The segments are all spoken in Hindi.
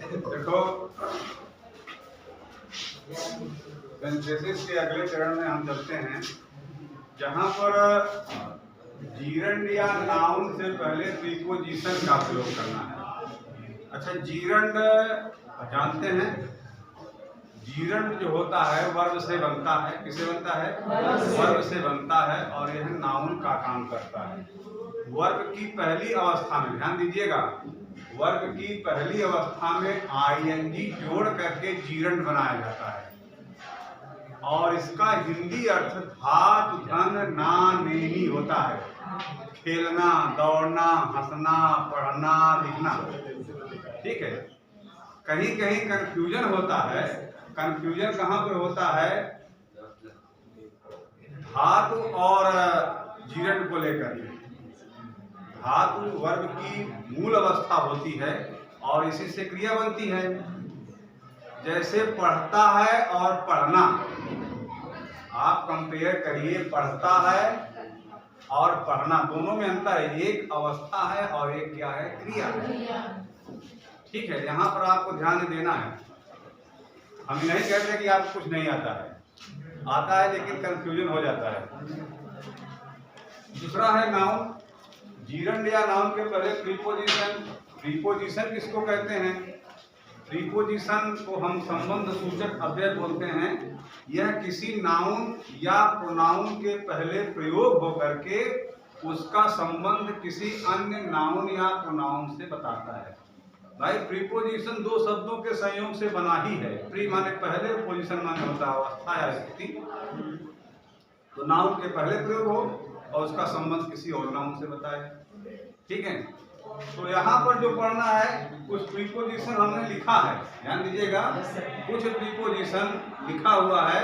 देखो, सिंथेसिस के अगले चरण में हम चलते हैं, जहां पर जीरंड या नाउन से पहले प्रीपोजिशन का प्रयोग करना है। अच्छा, जीरंड जानते हैं, जीरंड जो होता है वर्ब से बनता है। किससे बनता है? वर्ब से बनता है, और यह नाउन का काम करता है। वर्ब की पहली अवस्था में ध्यान दीजिएगा, वर्ब की पहली अवस्था में आईएनजी जोड़ करके जीरंड बनाया जाता है, और इसका हिंदी अर्थ धातु धन ना नेही होता है। खेलना, दौड़ना, हंसना, पढ़ना, लिखना। ठीक है, कहीं कहीं कंफ्यूजन होता है। कंफ्यूजन कहाँ पर होता है? धातु और जीरंड को लेकर के। धातु वर्ब की मूल अवस्था होती है और इसी से क्रिया बनती है। जैसे पढ़ता है और पढ़ना, आप कंपेयर करिए, पढ़ता है और पढ़ना, दोनों में अंतर है। एक अवस्था है और एक क्या है? क्रिया है। ठीक है, यहाँ पर आपको ध्यान देना है। हम नहीं कहते कि आपको कुछ नहीं आता है, आता है, लेकिन कंफ्यूजन हो जाता है। दूसरा है नाउन। जीरंड या नाउन के पहले प्रीपोजिशन। प्रीपोजिशन किसको कहते हैं? प्रीपोजिशन को हम संबंध सूचक अव्यय बोलते हैं। यह किसी नाउन या प्रोनाउन के पहले प्रयोग होकर के उसका संबंध किसी अन्य नाउन या प्रोनाउन से बताता है। भाई, प्रीपोजिशन दो शब्दों के संयोग से बना ही है। प्री माने पहले, पोजीशन माने होता है अवस्था या स्थिति। तो नाउन के पहले प्रयोग हो और उसका संबंध किसी और नाउन से बताए। ठीक है, तो यहाँ पर जो पढ़ना है, कुछ प्रीपोजिशन हमने लिखा है, ध्यान दीजिएगा। कुछ प्रीपोजिशन लिखा हुआ है,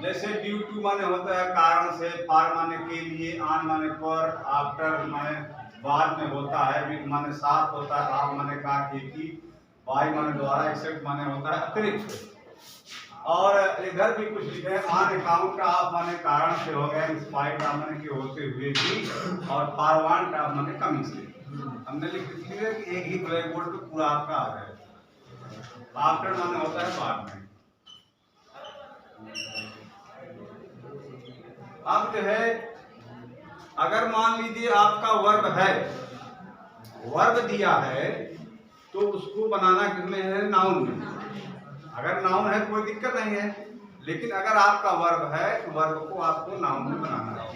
जैसे ड्यू टू माने होता है कारण से, फॉर माने के लिए, ऑन माने पर, आफ्टर माने बाद में होता है, विद माने साथ होता है, आप माने का खेती, बाय माने द्वारा, एक्सेप्ट माने होता है अतिरिक्त। और इधर भी कुछ लिखे हैं, ऑन अकाउंट का आप माने कारण से हो गया, इंस्पायर्ड आप माने के होते हुए भी, और फॉर वांट आप माने कमी से। हमने लिख दिया कि एक ही ब्लैक बोर्ड पे पूरा आपका आ गया। आफ्टर माने होता है बाद में। अब जो है, अगर मान लीजिए आपका वर्ब है, वर्ब दिया है, तो उसको बनाना किसमें है? नाउन में। अगर नाउन है कोई दिक्कत नहीं है, लेकिन अगर आपका वर्ब है तो वर्ब को आपको नाउन में बनाना है।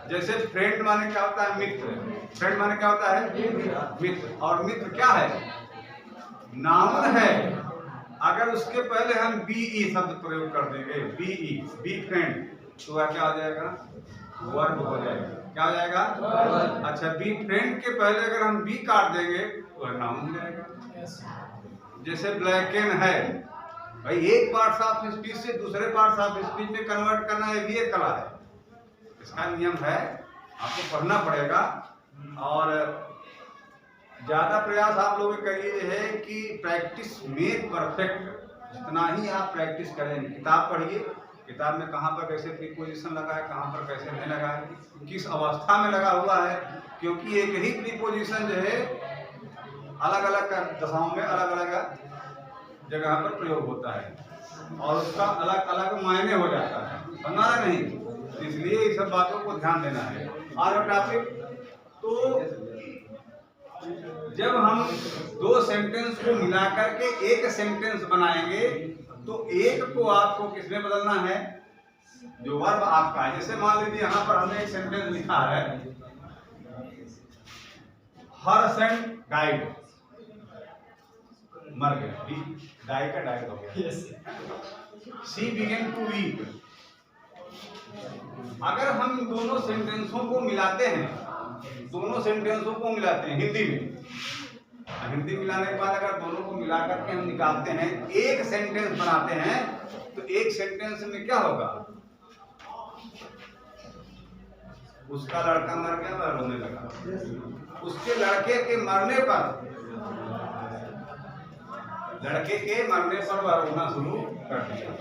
जैसे फ्रेंड माने क्या होता है? मित्र। फ्रेंड माने क्या होता है? मित्र। और मित्र क्या है? नाउन है। अगर उसके पहले हम बीई शब्द प्रयोग कर देंगे, बीई, बी फ्रेंड, तो वह क्या हो जाएगा? वर्ब हो जाएगा। क्या हो जाएगा? अच्छा, बी फ्रेंड के पहले अगर हम बी काट देंगे तो वह नाउन हो जाएगा। जैसे ब्लैक एंड है, भाई एक पार्ट ऑफ स्पीच से दूसरे पार्ट ऑफ स्पीच में कन्वर्ट करना, ये भी एक कला है। इसका नियम है, आपको पढ़ना पड़ेगा। और ज्यादा प्रयास आप लोग करिए है कि प्रैक्टिस मेक परफेक्ट। जितना ही आप प्रैक्टिस करेंगे, किताब पढ़िए, किताब में कहाँ पर कैसे प्रीपोजिशन लगा है, कहाँ पर कैसे नहीं लगा है, किस अवस्था में लगा हुआ है, क्योंकि एक ही प्रीपोजिशन जो है अलग अलग दशाओं में अलग अलग जगह पर प्रयोग होता है और उसका अलग अलग मायने हो जाता है, समझा नहीं? इसलिए इस सब बातों को ध्यान देना है। और टॉपिक, तो जब हम दो सेंटेंस को मिलाकर के एक सेंटेंस बनाएंगे, तो एक को आपको किसमें बदलना है? जो वर्ब आपका है। जैसे मान लीजिए यहाँ पर हमने एक सेंटेंस लिखा है, हर सेंट डाइड, मर गया, डाई का डाइड हो गया। सी बिगेन टू वीप। अगर हम दोनों सेंटेंसों को मिलाते हैं, दोनों सेंटेंसों को मिलाते हैं हिंदी में, हिंदी मिलाने के बाद अगर दोनों को मिला करके हम निकालते हैं, एक सेंटेंस बनाते हैं, तो एक सेंटेंस में क्या होगा? उसका लड़का मर गया, वह रोने लगा। उसके लड़के के मरने पर, लड़के के मरने पर वह रोना शुरू कर दिया।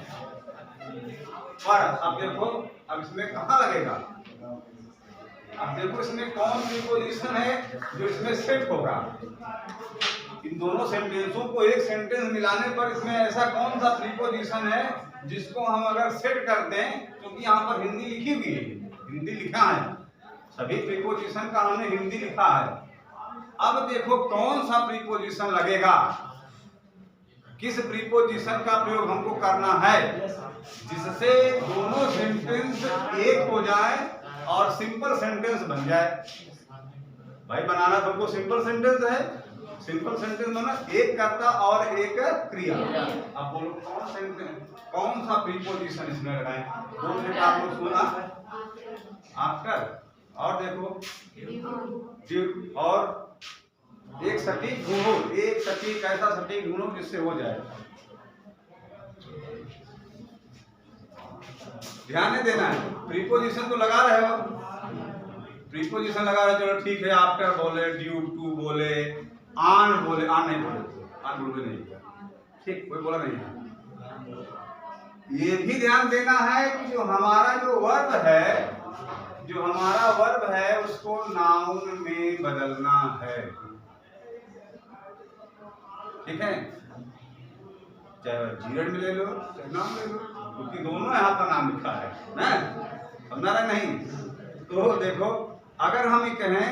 पर अब देखो, अब इसमें कहाँ लगेगा? अब देखो इसमें कौन सी पोजीशन है जो इसमें सेट होगा? इन दोनों सेंटेंसों को एक सेंटेंस मिलाने पर इसमें ऐसा कौन सा प्रीपोजिशन है जिसको हम अगर सेट कर दें, क्योंकि यहाँ पर हिंदी लिखी हुई है, हिंदी लिखा है, सभी प्रीपोजिशन का हमने हिंदी लिखा है। अब देखो कौन सा प्रीपोजिशन लगेगा, किस प्रीपोजिशन का प्रयोग हमको करना है जिससे दोनों सेंटेंस एक हो जाए और सिंपल सेंटेंस बन जाए। भाई बनाना तुमको सिंपल सेंटेंस है, सिंपल सेंटेंस बना एक कर्ता और एक क्रिया। अब बोलो कौन सा प्रीपोजिशन इसमें लगाएं? दो मिनट आप लोग सुना, आफ्टर और देखो ड्यू और एक सटीक ढूंढो, एक सटीक ऐसा सटीक ढूंढो जिससे हो जाए। ध्यान नहीं देना है, प्रीपोजिशन तो लगा रहे हो, प्रीपोजिशन लगा रहे, चलो ठीक है, आफ्टर बोले, ड्यू टू बोले, आन बोले, आन नहीं बोले, आन बोले नहीं, ठीक, कोई बोला नहीं है। ये भी ध्यान देना है कि जो हमारा जो वर्ब है, जो हमारा वर्ब है उसको नाउन में बदलना है, ठीक है, चाहे जीरन में ले लो चाहे नाम ले लो, क्योंकि दोनों यहाँ पर नाम लिखा है ना, समझा रहे नहीं? तो देखो अगर हम ये कहें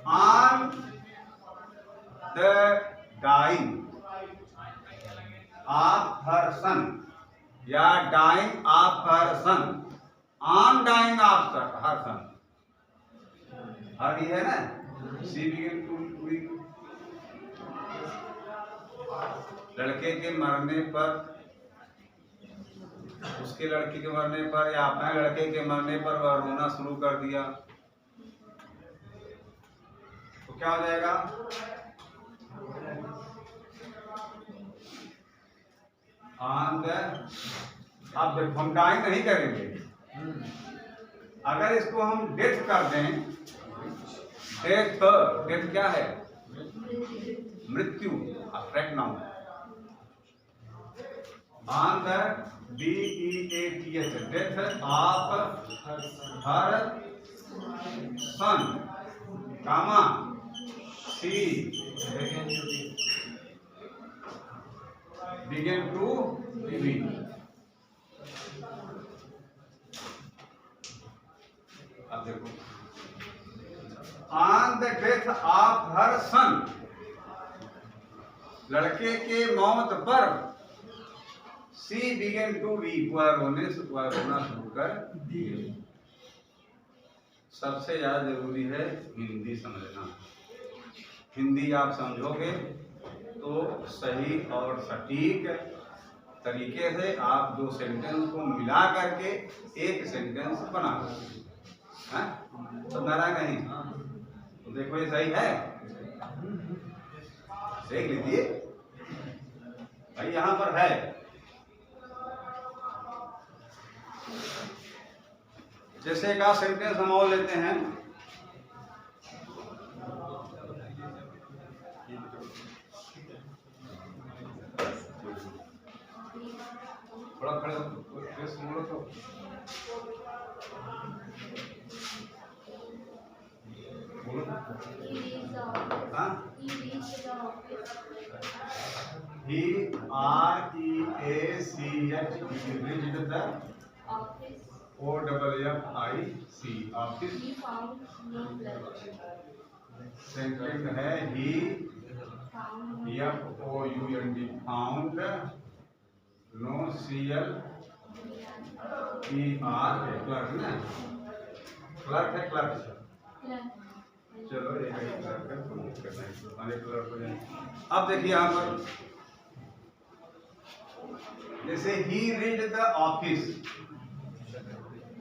on the dying of her son या dying of her son, on dying of her son, her ये है ना, सी बिगिन टू लड़के के मरने पर, उसके लड़के के मरने पर या अपने लड़के के मरने पर वह रोना शुरू कर दिया, तो क्या हो जाएगा? अब देखो हम डाइंग नहीं करेंगे, अगर इसको हम डेथ कर दें, डेथ, डेथ क्या है? मृत्यु, abstract noun, on the DEATH, death of her son, comma she began to weak. अब देखो on the death of her son, लड़के के मौत पर, सी बिगेन टू वीक, वह रोना शुरू कर दिए। सबसे ज्यादा जरूरी है हिंदी समझना, हिंदी आप समझोगे तो सही और सटीक तरीके से आप दो सेंटेंस को मिला करके एक सेंटेंस बना सकते हैं, तो नारा नहीं, तो देखो ये सही है, देख लीजिए भाई यहां पर है। जैसे एक सेंटेंस हम और लेते हैं, थोड़ा खड़े बोलो तो बोलो, हाँ, He REACH reached the OFFIC office। Second है he FOUND found, no CLER, clerk ना, क्लर्क है, क्लर्क, चलो एक ही क्लर्क है, क्लर्क हो जाए। अब देखिए यहाँ पर जैसे he reached the office,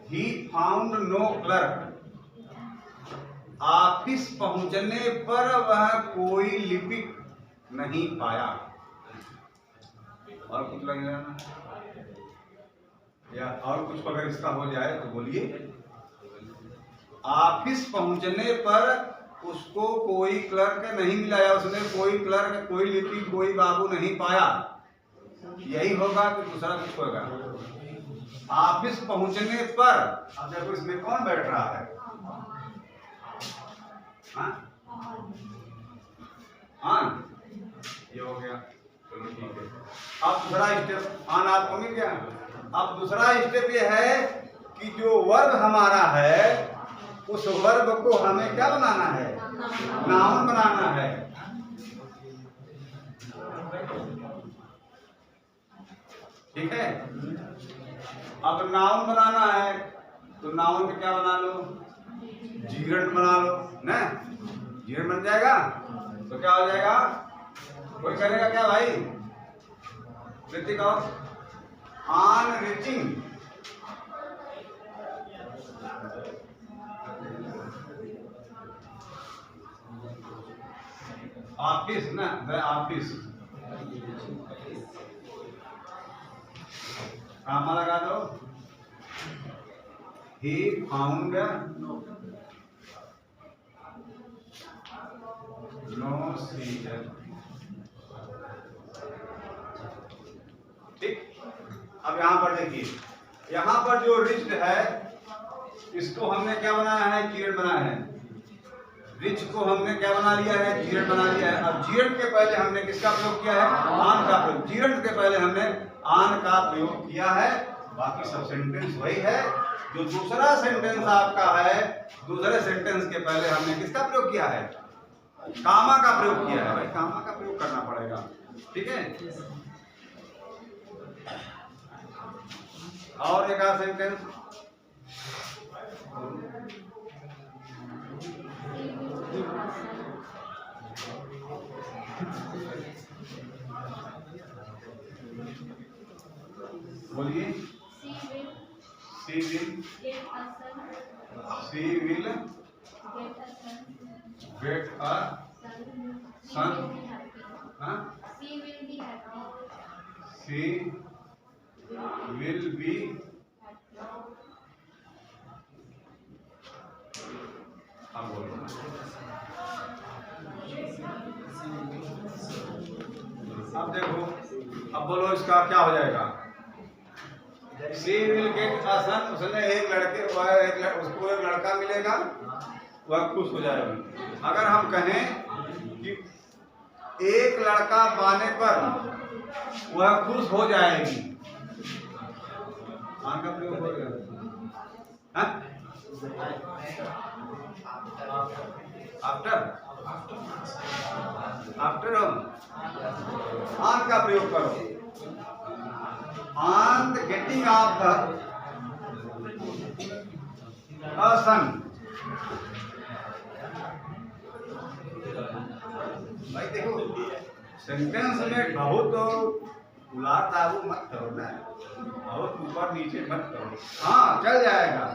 he found no clerk, office पहुंचने पर वह कोई लिपिक नहीं पाया। और कुछ लगेगा ना, या और कुछ अगर इसका हो जाए तो बोलिए। ऑफिस पहुंचने पर उसको कोई क्लर्क नहीं मिला, या उसने कोई क्लर्क, कोई लिपिक, कोई बाबू नहीं पाया, यही होगा कि दूसरा कुछ होगा। ऑफिस पहुंचने पर, अब देखो इसमें कौन बैठ रहा है? ऑन, अब दूसरा स्टेप आन आपको मिल गया। अब दूसरा स्टेप ये है कि जो वर्ब हमारा है उस वर्ब को हमें क्या बनाना है, नाउन बनाना है। ठीक है, अब नाउन बनाना है तो नाउन में क्या बना लो, जीरंड बना लो ना, जीरंड बन जाएगा तो क्या हो जाएगा, कोई करेगा क्या भाई, ऋतिक और ऑन रीचिंग ऑफिस ना, द ऑफिस कामा लगा दो, ही फाउंड नो सीजन। ठीक, अब यहां पर देखिए, यहां पर जो रिच्ड है इसको हमने क्या बनाया है, जीरंड बनाया है। रिच को हमने क्या बना लिया है, जीरंड बना लिया है। अब जीरंड के पहले हमने किसका प्रयोग किया है, आन का प्रयोग। जीरंड के पहले हमने आन का प्रयोग किया है, बाकी सब सेंटेंस वही है। जो दूसरा सेंटेंस आपका है, दूसरे सेंटेंस के पहले हमने किसका प्रयोग किया है, कामा का प्रयोग किया है। भाई कामा का प्रयोग करना पड़ेगा, ठीक है। और एक आध सेंटेंस बोलिए। She will get a son, she will be अब बोलो, अब देखो, अब बोलो इसका क्या हो जाएगा। सी विल गेट अ सन, उसने एक लड़के उसको एक लड़का मिलेगा, वह खुश हो जाएगी। अगर हम कहें कि एक लड़का पाने पर वह खुश हो जाएगी, आन का प्रयोग हो गया, आफ्टर आफ्टर आन का प्रयोग करो। On the getting of the son. भाई देखो, सेंटेंस में बहुत उलार दारू मत करो ना, बहुत ऊपर नीचे मत करो। हाँ चल जाएगा,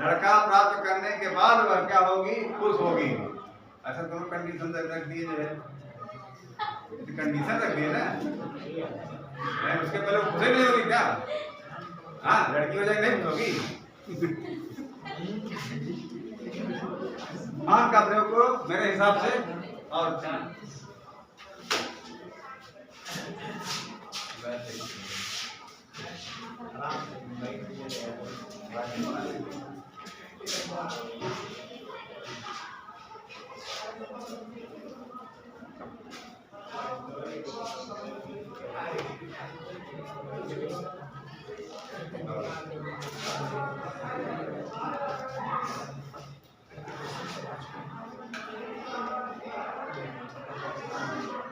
लड़का प्राप्त करने के बाद वह क्या होगी, खुश होगी। ऐसा दोनों कंडीशन रख दिए जो है, कंडीशन रख दिए ना, उसके पहले खुश नहीं होगी क्या, हाँ लड़की हो जाए नहीं होगी। मान का प्रयोग करो मेरे हिसाब से। और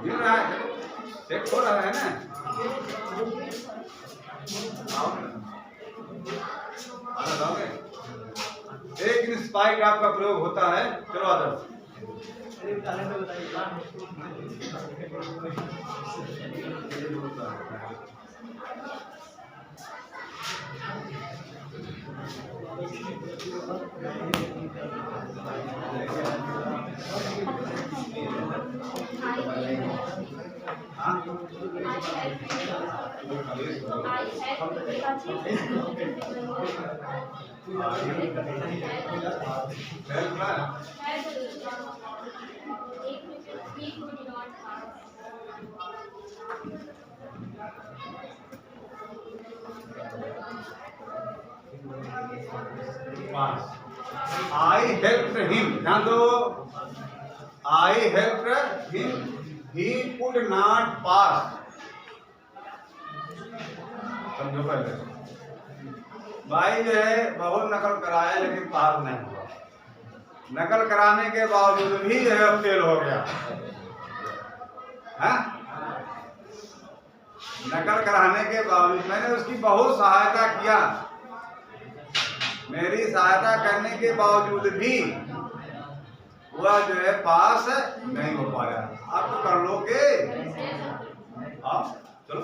मिल रहा है, सेट हो रहा है ना, एक इंस्पाइट आपका प्रयोग होता है। चलो आदर्श I helped him. ध्यान दो, I helped him. He could not pass. समझो पहले। भाई जो है बहुत नकल कराया लेकिन पास नहीं हुआ, नकल कराने के बावजूद भी जो है फेल हो गया। हाँ? नकल कराने के बावजूद मैंने उसकी बहुत सहायता किया, मेरी सहायता करने के बावजूद भी वह जो है पास नहीं हो पाया। अब तो कर लोगे आप, चलो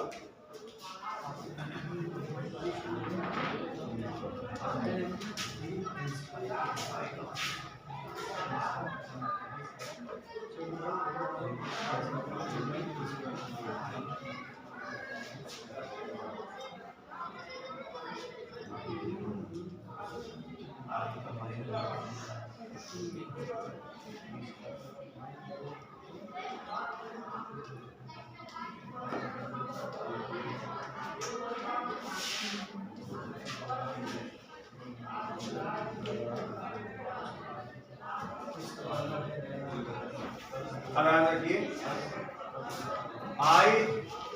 अब याद रखिए, I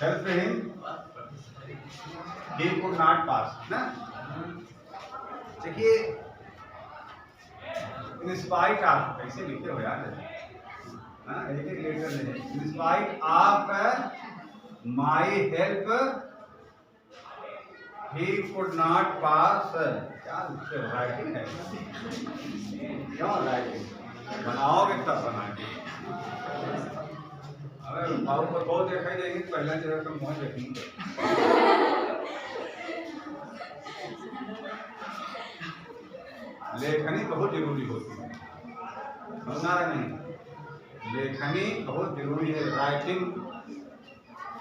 help him, he could not pass ना। देखिए इन स्पाइट ऑफ कैसे लिखे हो यार, एक एक लेटर में in spite of my help he could not pass. क्या राइटिंग है, क्यों राइटिंग बनाओगे तब बनाएंगे। अरे बाबू को बहुत देखा जाएगी, पहले जगह तो मोह देखेंगे। लेखनी बहुत जरूरी होती है, समझना रहे नहीं, लेखनी बहुत जरूरी है। राइटिंग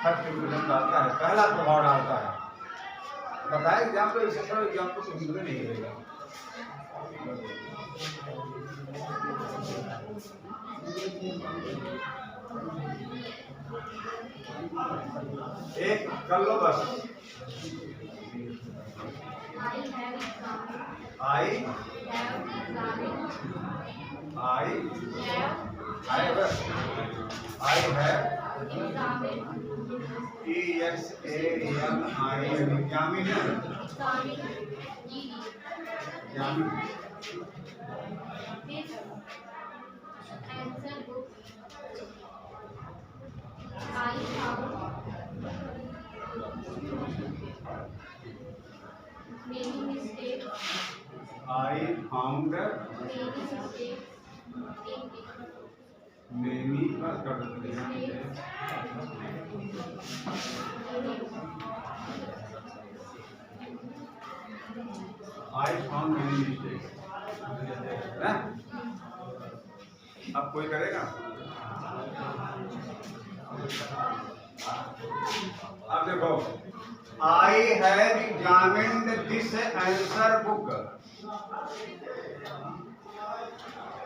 फर्स्ट इम्प्रेशन डालता है, पहला प्रभाव डालता है। बताया एग्जाम तो इसे एग्जाम को समझ नहीं रहेगा। एक कर लो बस, आई है I found many mistakes। अब कोई करेगा? अब देखो, I have examined this answer book।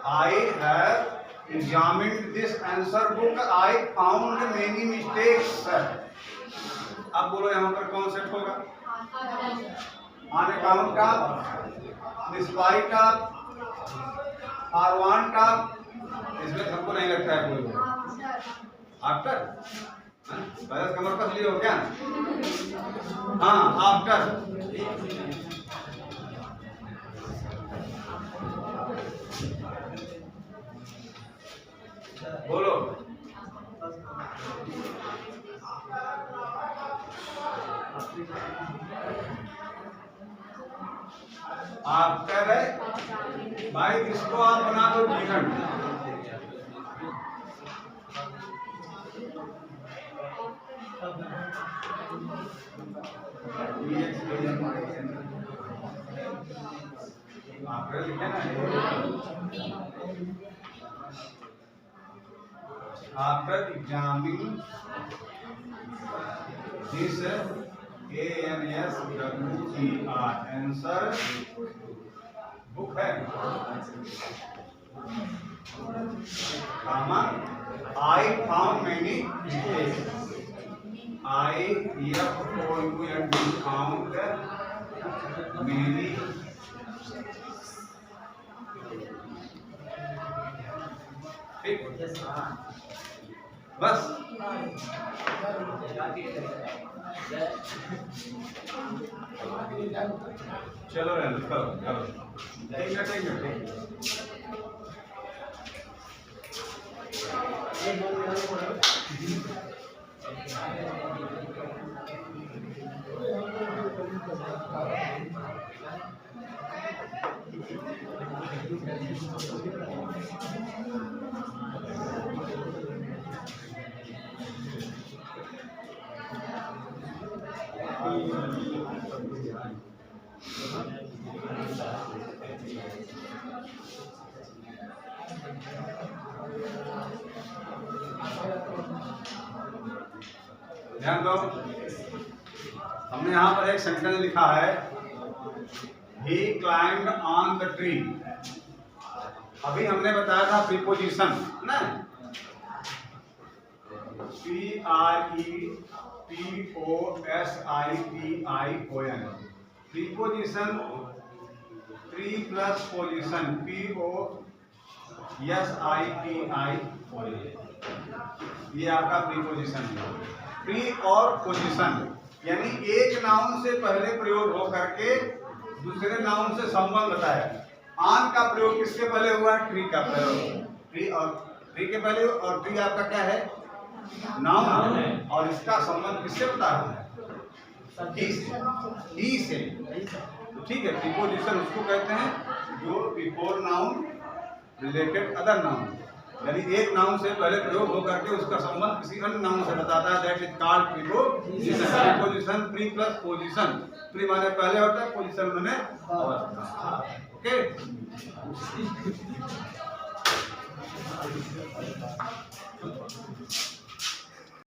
I have examined this answer book। I found many mistakes। अब बोलो यहाँ पर कौन सेट होगा? On account of, despite of, or want of। इसमें हमको नहीं लगता है कोई आफ्टर। बस कमर कस लिए हो क्या? हाँ आफ्टर। बोलो आफ्टर है भाई, इसको आप बना दो जीवन। आफ्टर लिखे ना, after examining this ANSWER answer book है, I found many mistakes। I found many बस चलो रहने करो करो ठीक है ध्यान दो। हमने यहाँ पर एक सेंटेंस लिखा है, he climbed on the tree। अभी हमने बताया था प्रीपोजिशन ना, PREPOSITION preposition, pre plus position POSITION, ये आपका प्रीपोजिशन है। प्री और पोजीशन यानी एक नाउन से पहले प्रयोग हो करके दूसरे नाउन से संबंध बताया। ऑन का प्रयोग किसके पहले हुआ? ट्री का प्रयोग, ट्री के पहले, और ट्री आपका क्या है? नाउन है, और इसका संबंध किससे बता रहा है? ही से। ठीक है, प्रीपोजिशन उसको कहते हैं जो before noun related other noun, यानी एक नाउन से पहले प्रयोग होकर के उसका संबंध किसी अन्य नाउन से बताता है, that is called preposition. Preposition pre plus position, pre माने पहले होता है, पोजीशन माने अवस्था। ओके